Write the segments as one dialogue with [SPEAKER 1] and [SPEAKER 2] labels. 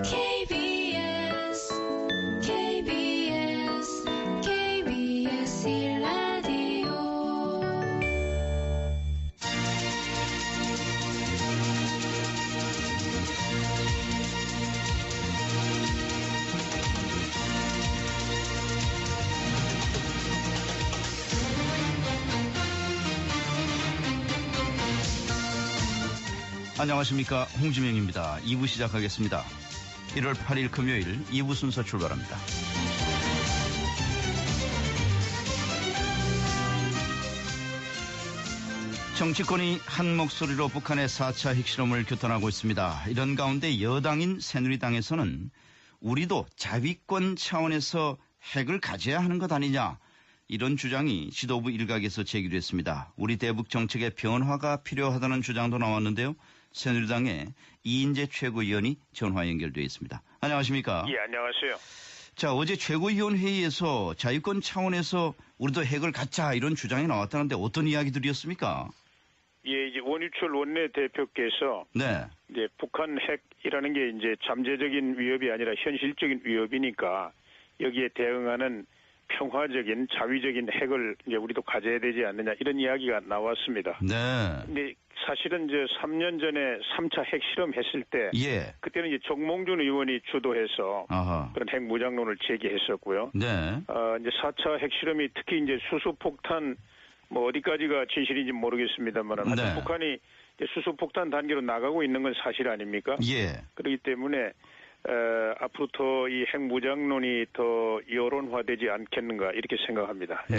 [SPEAKER 1] KBS KBS KBS 라디오
[SPEAKER 2] 안녕하십니까, 홍지명입니다. 2부 시작하겠습니다. 1월 8일 금요일 2부 순서 출발합니다. 정치권이 한 목소리로 북한의 4차 핵실험을 규탄하고 있습니다. 이런 가운데 여당인 새누리당에서는 우리도 자위권 차원에서 핵을 가져야 하는 것 아니냐, 이런 주장이 지도부 일각에서 제기됐습니다. 우리 대북 정책의 변화가 필요하다는 주장도 나왔는데요. 새누리당의 이인재 최고위원이 전화 연결되어 있습니다. 안녕하십니까?
[SPEAKER 3] 예, 안녕하세요.
[SPEAKER 2] 자, 어제 최고위원 회의에서 자유권 차원에서 우리도 핵을 갖자, 이런 주장이 나왔다는데 어떤 이야기들이었습니까?
[SPEAKER 3] 예, 이제 원유철 원내대표께서
[SPEAKER 2] 네.
[SPEAKER 3] 이제 북한 핵이라는 게 이제 잠재적인 위협이 아니라 현실적인 위협이니까 여기에 대응하는 평화적인 자위적인 핵을 이제 우리도 가져야 되지 않느냐, 이런 이야기가 나왔습니다.
[SPEAKER 2] 네.
[SPEAKER 3] 근데 사실은 이제 3년 전에 3차 핵실험 했을 때
[SPEAKER 2] 예.
[SPEAKER 3] 그때는 이제 정몽준 의원이 주도해서
[SPEAKER 2] 아하.
[SPEAKER 3] 그런 핵 무장론을 제기했었고요.
[SPEAKER 2] 네.
[SPEAKER 3] 이제 4차 핵실험이 특히 이제 수소폭탄, 뭐 어디까지가 진실인지 모르겠습니다만
[SPEAKER 2] 네.
[SPEAKER 3] 북한이 이제 수소폭탄 단계로 나가고 있는 건 사실 아닙니까?
[SPEAKER 2] 예.
[SPEAKER 3] 그렇기 때문에 앞으로 더 이 핵무장론이 더 여론화되지 않겠는가, 이렇게 생각합니다.
[SPEAKER 2] 네.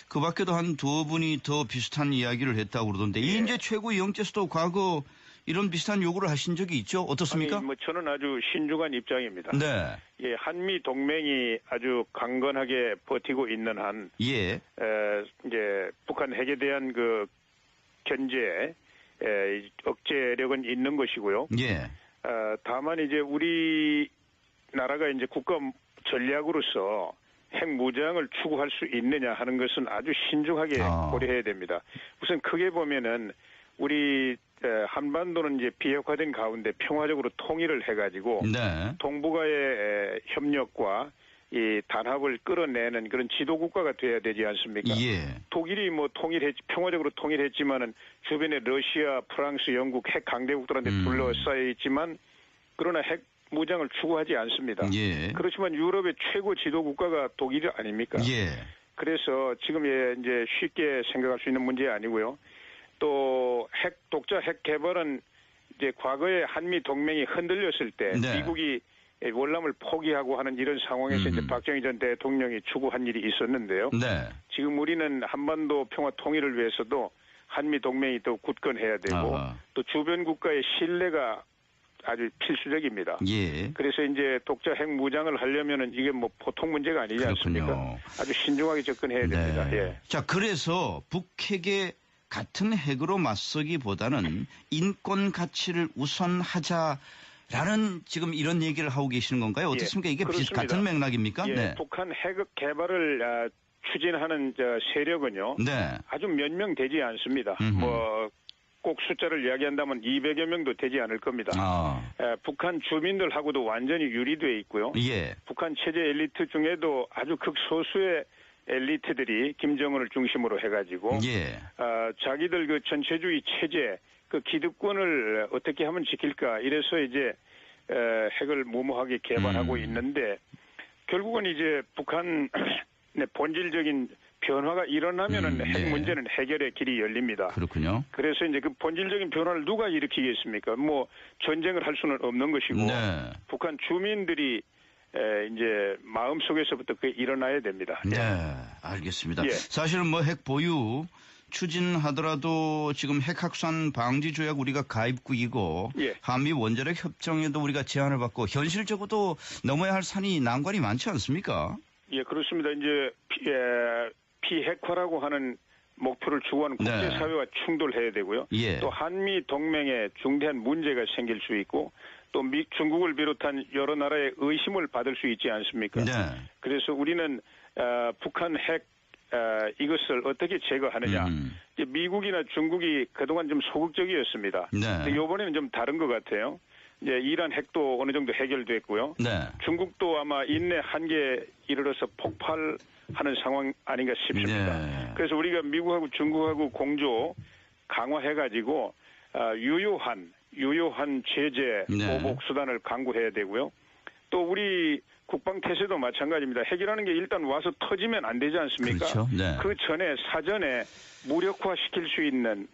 [SPEAKER 2] 그 밖에도 한 두 분이 더 비슷한 이야기를 했다고 그러던데, 이인재 최고위원께서도 과거 이런 비슷한 요구를 하신 적이 있죠? 어떻습니까?
[SPEAKER 3] 아니, 뭐 저는 아주 신중한 입장입니다.
[SPEAKER 2] 네.
[SPEAKER 3] 예, 한미 동맹이 아주 강건하게 버티고 있는 한,
[SPEAKER 2] 예.
[SPEAKER 3] 이제 북한 핵에 대한 그 견제, 억제력은 있는 것이고요.
[SPEAKER 2] 예.
[SPEAKER 3] 다만 이제 우리나라가 이제 국가 전략으로서 핵 무장을 추구할 수 있느냐 하는 것은 아주 신중하게 고려해야 됩니다. 우선 크게 보면은 우리 한반도는 이제 비핵화된 가운데 평화적으로 통일을 해가지고
[SPEAKER 2] 네.
[SPEAKER 3] 동북아의 협력과 이 단합을 끌어내는 그런 지도 국가가 돼야 되지 않습니까?
[SPEAKER 2] 예.
[SPEAKER 3] 독일이 뭐 평화적으로 통일했지만은 주변에 러시아, 프랑스, 영국 핵 강대국들한테 둘러싸여 있지만 그러나 핵 무장을 추구하지 않습니다.
[SPEAKER 2] 예.
[SPEAKER 3] 그렇지만 유럽의 최고 지도 국가가 독일 아닙니까?
[SPEAKER 2] 예.
[SPEAKER 3] 그래서 지금 이제 쉽게 생각할 수 있는 문제 아니고요. 또 독자 핵 개발은 이제 과거에 한미 동맹이 흔들렸을 때
[SPEAKER 2] 네.
[SPEAKER 3] 미국이 월남을 포기하고 하는 이런 상황에서 이제 박정희 전 대통령이 추구한 일이 있었는데요.
[SPEAKER 2] 네.
[SPEAKER 3] 지금 우리는 한반도 평화 통일을 위해서도 한미 동맹이 더 굳건해야 되고 또 주변 국가의 신뢰가 아주 필수적입니다.
[SPEAKER 2] 예.
[SPEAKER 3] 그래서 이제 독자 핵 무장을 하려면은 이게 뭐 보통 문제가 아니지
[SPEAKER 2] 그렇군요.
[SPEAKER 3] 않습니까? 아주 신중하게 접근해야 됩니다.
[SPEAKER 2] 네.
[SPEAKER 3] 예.
[SPEAKER 2] 자, 그래서 북핵에 같은 핵으로 맞서기보다는 인권 가치를 우선하자라는 지금 이런 얘기를 하고 계시는 건가요? 어떻습니까? 이게 같은 맥락입니까?
[SPEAKER 3] 예,
[SPEAKER 2] 네.
[SPEAKER 3] 북한 핵 개발을 추진하는 세력은요.
[SPEAKER 2] 네.
[SPEAKER 3] 아주 몇 명 되지 않습니다. 뭐 꼭 숫자를 이야기한다면 200여 명도 되지 않을 겁니다. 북한 주민들하고도 완전히 유리되어 있고요.
[SPEAKER 2] 예.
[SPEAKER 3] 북한 체제 엘리트 중에도 아주 극소수의 엘리트들이 김정은을 중심으로 해가지고
[SPEAKER 2] 예.
[SPEAKER 3] 자기들 그 전체주의 체제 그 기득권을 어떻게 하면 지킬까, 이래서 이제 핵을 무모하게 개발하고 있는데 결국은 이제 북한 본질적인 변화가 일어나면은 핵 문제는 해결의 길이 열립니다.
[SPEAKER 2] 그렇군요.
[SPEAKER 3] 그래서 이제 그 본질적인 변화를 누가 일으키겠습니까? 뭐 전쟁을 할 수는 없는 것이고
[SPEAKER 2] 네.
[SPEAKER 3] 북한 주민들이 이제 마음속에서부터 그게 일어나야 됩니다.
[SPEAKER 2] 네, 알겠습니다.
[SPEAKER 3] 예.
[SPEAKER 2] 사실은 뭐 핵 보유 추진하더라도 지금 핵 확산 방지 조약 우리가 가입국이고
[SPEAKER 3] 예.
[SPEAKER 2] 한미 원자력 협정에도 우리가 제한을 받고 현실적으로도 넘어야 할 산이 난관이 많지 않습니까?
[SPEAKER 3] 예, 그렇습니다. 이제 비핵화라고 하는 목표를 추구하는 국제사회와 충돌해야 되고요.
[SPEAKER 2] 예.
[SPEAKER 3] 또 한미 동맹에 중대한 문제가 생길 수 있고 또 중국을 비롯한 여러 나라의 의심을 받을 수 있지 않습니까?
[SPEAKER 2] 네.
[SPEAKER 3] 그래서 우리는 북한 핵 이것을 어떻게 제거하느냐. 이제 미국이나 중국이 그동안 좀 소극적이었습니다.
[SPEAKER 2] 네.
[SPEAKER 3] 근데 이번에는 좀 다른 것 같아요. 이제 이란 핵도 어느 정도 해결됐고요.
[SPEAKER 2] 네.
[SPEAKER 3] 중국도 아마 인내 한계에 이르러서 폭발하는 상황 아닌가 싶습니다.
[SPEAKER 2] 네.
[SPEAKER 3] 그래서 우리가 미국하고 중국하고 공조 강화해가지고 유효한 제재
[SPEAKER 2] 네.
[SPEAKER 3] 보복 수단을 강구해야 되고요. 또 우리 국방 태세도 마찬가지입니다. 핵이라는 게 일단 와서 터지면 안 되지 않습니까?
[SPEAKER 2] 그렇죠. 네.
[SPEAKER 3] 그 전에 사전에 무력화시킬 수 있는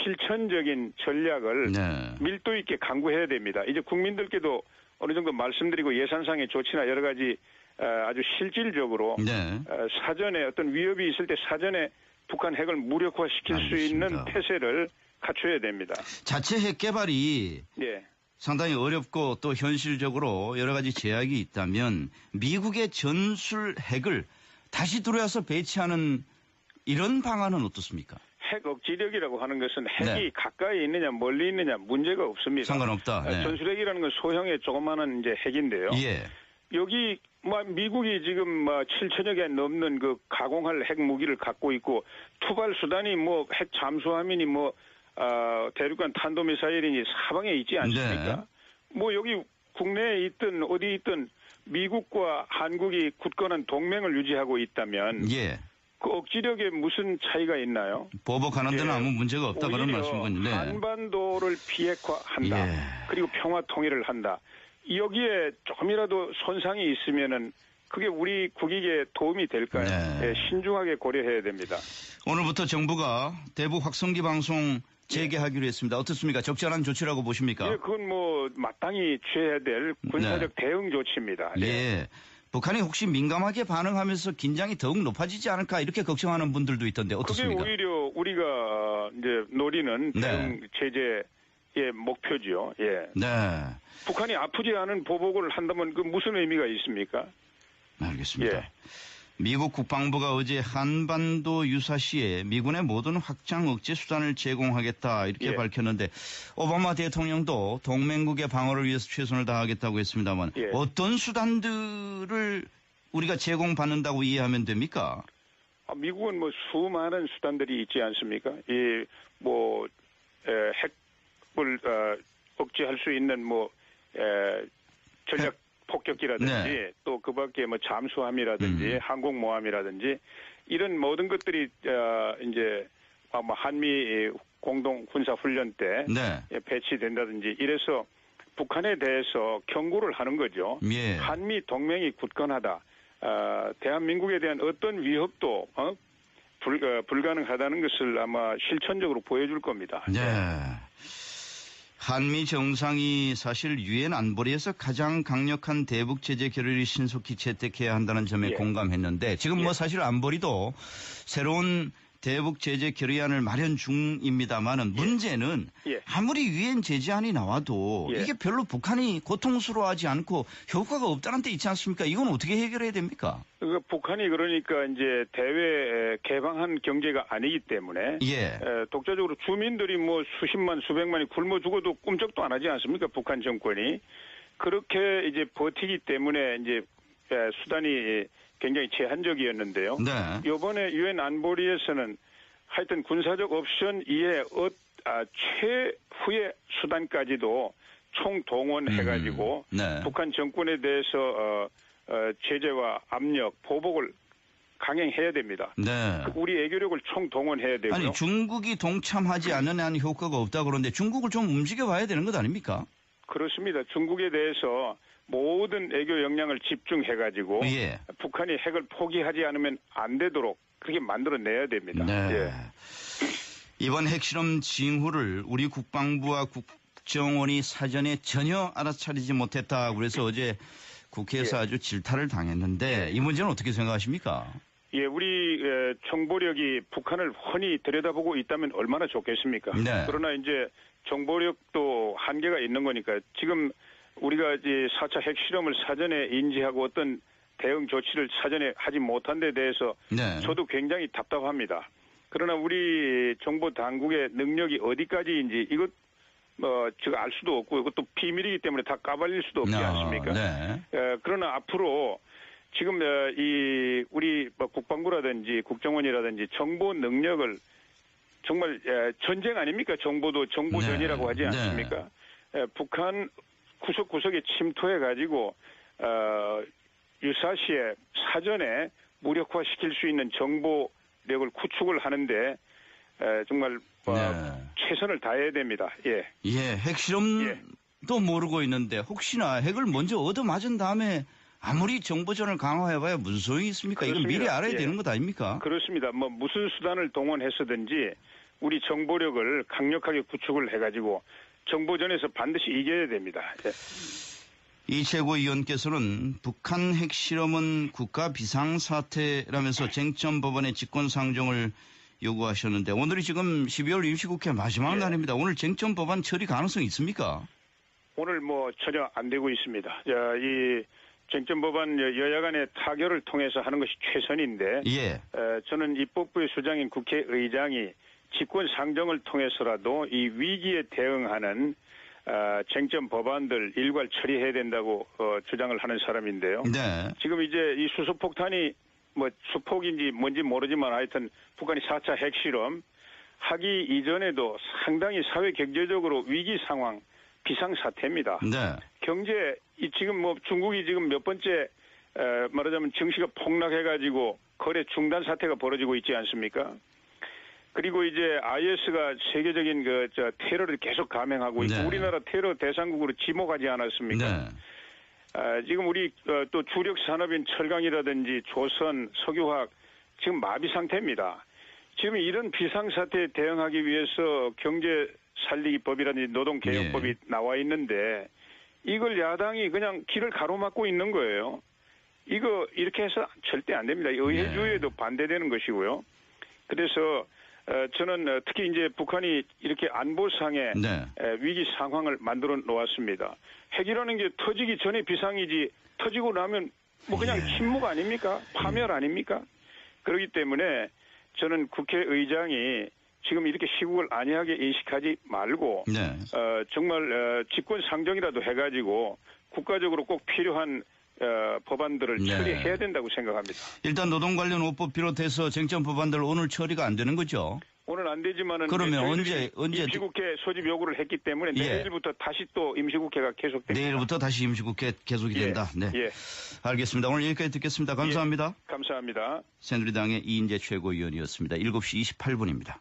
[SPEAKER 3] 실천적인 전략을
[SPEAKER 2] 네.
[SPEAKER 3] 밀도 있게 강구해야 됩니다. 이제 국민들께도 어느 정도 말씀드리고 예산상의 조치나 여러 가지 아주 실질적으로
[SPEAKER 2] 네.
[SPEAKER 3] 사전에 어떤 위협이 있을 때 사전에 북한 핵을 무력화시킬 수
[SPEAKER 2] 알겠습니다.
[SPEAKER 3] 있는 태세를 갖춰야 됩니다.
[SPEAKER 2] 자체 핵 개발이
[SPEAKER 3] 예.
[SPEAKER 2] 상당히 어렵고 또 현실적으로 여러 가지 제약이 있다면 미국의 전술 핵을 다시 들어와서 배치하는 이런 방안은 어떻습니까?
[SPEAKER 3] 핵 억지력이라고 하는 것은 핵이
[SPEAKER 2] 네.
[SPEAKER 3] 가까이 있느냐 멀리 있느냐 문제가 없습니다.
[SPEAKER 2] 상관없다. 네.
[SPEAKER 3] 전술핵이라는 건 소형의 조그마한 이제 핵인데요.
[SPEAKER 2] 예.
[SPEAKER 3] 여기 미국이 지금 7천여 개 넘는 그 가공할 핵 무기를 갖고 있고 투발 수단이 핵 잠수함이니 대륙간 탄도미사일이니 사방에 있지 않습니까? 여기 국내에 있든 어디 있든 미국과 한국이 굳건한 동맹을 유지하고 있다면
[SPEAKER 2] 예.
[SPEAKER 3] 그 억지력에 무슨 차이가 있나요?
[SPEAKER 2] 보복하는 데는
[SPEAKER 3] 예.
[SPEAKER 2] 아무 문제가 없다 그런
[SPEAKER 3] 오히려
[SPEAKER 2] 말씀이군요. 네.
[SPEAKER 3] 한반도를 비핵화한다.
[SPEAKER 2] 예.
[SPEAKER 3] 그리고 평화 통일을 한다. 여기에 조금이라도 손상이 있으면은 그게 우리 국익에 도움이 될까요?
[SPEAKER 2] 네.
[SPEAKER 3] 예, 신중하게 고려해야 됩니다.
[SPEAKER 2] 오늘부터 정부가 대북 확성기 방송 재개하기로 했습니다. 어떻습니까? 적절한 조치라고 보십니까?
[SPEAKER 3] 예, 그건 마땅히 취해야 될 군사적 대응 조치입니다. 네.
[SPEAKER 2] 예. 북한이 혹시 민감하게 반응하면서 긴장이 더욱 높아지지 않을까 이렇게 걱정하는 분들도 있던데 어떻습니까?
[SPEAKER 3] 그게 오히려 우리가 이제 노리는 대응 제재의 목표지요. 예.
[SPEAKER 2] 네.
[SPEAKER 3] 북한이 아프지 않은 보복을 한다면 그 무슨 의미가 있습니까?
[SPEAKER 2] 알겠습니다.
[SPEAKER 3] 예.
[SPEAKER 2] 미국 국방부가 어제 한반도 유사시에 미군의 모든 확장 억제 수단을 제공하겠다 이렇게
[SPEAKER 3] 예.
[SPEAKER 2] 밝혔는데 오바마 대통령도 동맹국의 방어를 위해서 최선을 다하겠다고 했습니다만
[SPEAKER 3] 예.
[SPEAKER 2] 어떤 수단들을 우리가 제공받는다고 이해하면 됩니까?
[SPEAKER 3] 미국은 수많은 수단들이 있지 않습니까? 핵을 억제할 수 있는 전략 폭격기라든지
[SPEAKER 2] 네.
[SPEAKER 3] 또 그밖에 잠수함이라든지 항공모함이라든지 이런 모든 것들이 이제 아마 한미 공동 군사 훈련 때
[SPEAKER 2] 네.
[SPEAKER 3] 배치된다든지 이래서 북한에 대해서 경고를 하는 거죠.
[SPEAKER 2] 예.
[SPEAKER 3] 한미 동맹이 굳건하다. 대한민국에 대한 어떤 위협도 불가능하다는 것을 아마 실천적으로 보여줄 겁니다.
[SPEAKER 2] 네. 한미 정상이 사실 유엔 안보리에서 가장 강력한 대북 제재 결의를 신속히 채택해야 한다는 점에
[SPEAKER 3] 예.
[SPEAKER 2] 공감했는데 지금 사실 안보리도 새로운 대북 제재 결의안을 마련 중입니다만은 문제는
[SPEAKER 3] 예.
[SPEAKER 2] 아무리 유엔 제재안이 나와도
[SPEAKER 3] 예.
[SPEAKER 2] 이게 별로 북한이 고통스러워하지 않고 효과가 없다는 데 있지 않습니까? 이건 어떻게 해결해야 됩니까?
[SPEAKER 3] 북한이 그러니까 이제 대외 개방한 경제가 아니기 때문에
[SPEAKER 2] 예.
[SPEAKER 3] 독자적으로 주민들이 수십만 수백만이 굶어 죽어도 꿈쩍도 안 하지 않습니까? 북한 정권이 그렇게 이제 버티기 때문에 이제 수단이 굉장히 제한적이었는데요.
[SPEAKER 2] 네.
[SPEAKER 3] 이번에 유엔 안보리에서는 하여튼 군사적 옵션 이외에 최후의 수단까지도 총동원해가지고
[SPEAKER 2] 네.
[SPEAKER 3] 북한 정권에 대해서 제재와 압력, 보복을 강행해야 됩니다.
[SPEAKER 2] 네.
[SPEAKER 3] 우리 애교력을 총동원해야 되고요.
[SPEAKER 2] 아니 중국이 동참하지 않는 한 효과가 없다 그러는데 중국을 좀 움직여봐야 되는 것 아닙니까?
[SPEAKER 3] 그렇습니다. 중국에 대해서 모든 애교 역량을 집중해가지고
[SPEAKER 2] 예.
[SPEAKER 3] 북한이 핵을 포기하지 않으면 안 되도록 그렇게 만들어내야 됩니다.
[SPEAKER 2] 네.
[SPEAKER 3] 예.
[SPEAKER 2] 이번 핵실험 징후를 우리 국방부와 국정원이 사전에 전혀 알아차리지 못했다. 그래서 어제 국회에서
[SPEAKER 3] 예.
[SPEAKER 2] 아주 질타를 당했는데 이 문제는 어떻게 생각하십니까?
[SPEAKER 3] 예, 우리 정보력이 북한을 훤히 들여다보고 있다면 얼마나 좋겠습니까?
[SPEAKER 2] 네.
[SPEAKER 3] 그러나 이제 정보력도 한계가 있는 거니까 지금 우리가 이제 4차 핵실험을 사전에 인지하고 어떤 대응 조치를 사전에 하지 못한 데 대해서
[SPEAKER 2] 네.
[SPEAKER 3] 저도 굉장히 답답합니다. 그러나 우리 정보 당국의 능력이 어디까지인지 이것 제가 알 수도 없고 이것도 비밀이기 때문에 다 까발릴 수도 없지 않습니까?
[SPEAKER 2] 네.
[SPEAKER 3] 그러나 앞으로 지금 우리 국방부라든지 국정원이라든지 정보 능력을 정말 전쟁 아닙니까? 정보도 정보전이라고 하지 않습니까? 북한 구석구석에 침투해 가지고 유사시에 사전에 무력화시킬 수 있는 정보력을 구축을 하는데 정말 최선을 다해야 됩니다. 예.
[SPEAKER 2] 예, 핵실험도 모르고 있는데 혹시나 핵을 먼저 얻어맞은 다음에 아무리 정보전을 강화해봐야 무슨 소용이 있습니까?
[SPEAKER 3] 그렇습니다.
[SPEAKER 2] 이건 미리 알아야
[SPEAKER 3] 예.
[SPEAKER 2] 되는 것 아닙니까?
[SPEAKER 3] 그렇습니다. 뭐 무슨 수단을 동원해서든지 우리 정보력을 강력하게 구축을 해가지고 정보전에서 반드시 이겨야 됩니다. 예.
[SPEAKER 2] 이 최고위원께서는 북한 핵실험은 국가 비상사태라면서 쟁점법원의 직권상정을 요구하셨는데 오늘이 지금 12월 임시국회 마지막
[SPEAKER 3] 예.
[SPEAKER 2] 날입니다. 오늘 쟁점법안 처리 가능성 있습니까?
[SPEAKER 3] 오늘 뭐 전혀 안 되고 있습니다. 이 쟁점법안 여야 간의 타결을 통해서 하는 것이 최선인데
[SPEAKER 2] 예.
[SPEAKER 3] 저는 입법부의 수장인 국회의장이 직권 상정을 통해서라도 이 위기에 대응하는 쟁점 법안들 일괄 처리해야 된다고 주장을 하는 사람인데요.
[SPEAKER 2] 네.
[SPEAKER 3] 지금 이제 이 수소폭탄이 뭐 수폭인지 뭔지 모르지만 하여튼 북한이 4차 핵실험 하기 이전에도 상당히 사회 경제적으로 위기 상황 비상사태입니다.
[SPEAKER 2] 네.
[SPEAKER 3] 경제 지금 뭐 중국이 지금 몇 번째 말하자면 증시가 폭락해가지고 거래 중단 사태가 벌어지고 있지 않습니까? 그리고 이제 IS가 세계적인 테러를 계속 감행하고 있고
[SPEAKER 2] 네.
[SPEAKER 3] 우리나라 테러 대상국으로 지목하지 않았습니까?
[SPEAKER 2] 네.
[SPEAKER 3] 지금 우리 또 주력 산업인 철강이라든지 조선, 석유화학 지금 마비 상태입니다. 지금 이런 비상사태에 대응하기 위해서 경제 살리기법이라든지 노동개혁법이 나와 있는데 이걸 야당이 그냥 길을 가로막고 있는 거예요. 이거 이렇게 해서 절대 안 됩니다. 의회주의에도 반대되는 것이고요. 그래서 저는 특히 이제 북한이 이렇게 안보상의 위기 상황을 만들어 놓았습니다. 핵이라는 게 터지기 전에 비상이지 터지고 나면 뭐 그냥 침묵 아닙니까? 파멸 아닙니까? 그렇기 때문에 저는 국회의장이 지금 이렇게 시국을 안이하게 인식하지 말고 정말 직권 상정이라도 해가지고 국가적으로 꼭 필요한 법안들을 처리해야 된다고 생각합니다.
[SPEAKER 2] 일단 노동 관련 5법 비롯해서 쟁점 법안들 오늘 처리가 안 되는 거죠?
[SPEAKER 3] 오늘 안 되지만은
[SPEAKER 2] 그러면 언제
[SPEAKER 3] 임시국회 소집 요구를 했기 때문에 내일부터 다시 또 임시국회가 계속됩니다.
[SPEAKER 2] 내일부터 다시 임시국회 계속이 된다. 네. 알겠습니다. 오늘 여기까지 듣겠습니다. 감사합니다.
[SPEAKER 3] 감사합니다.
[SPEAKER 2] 새누리당의 이인재 최고위원이었습니다. 7시 28분입니다.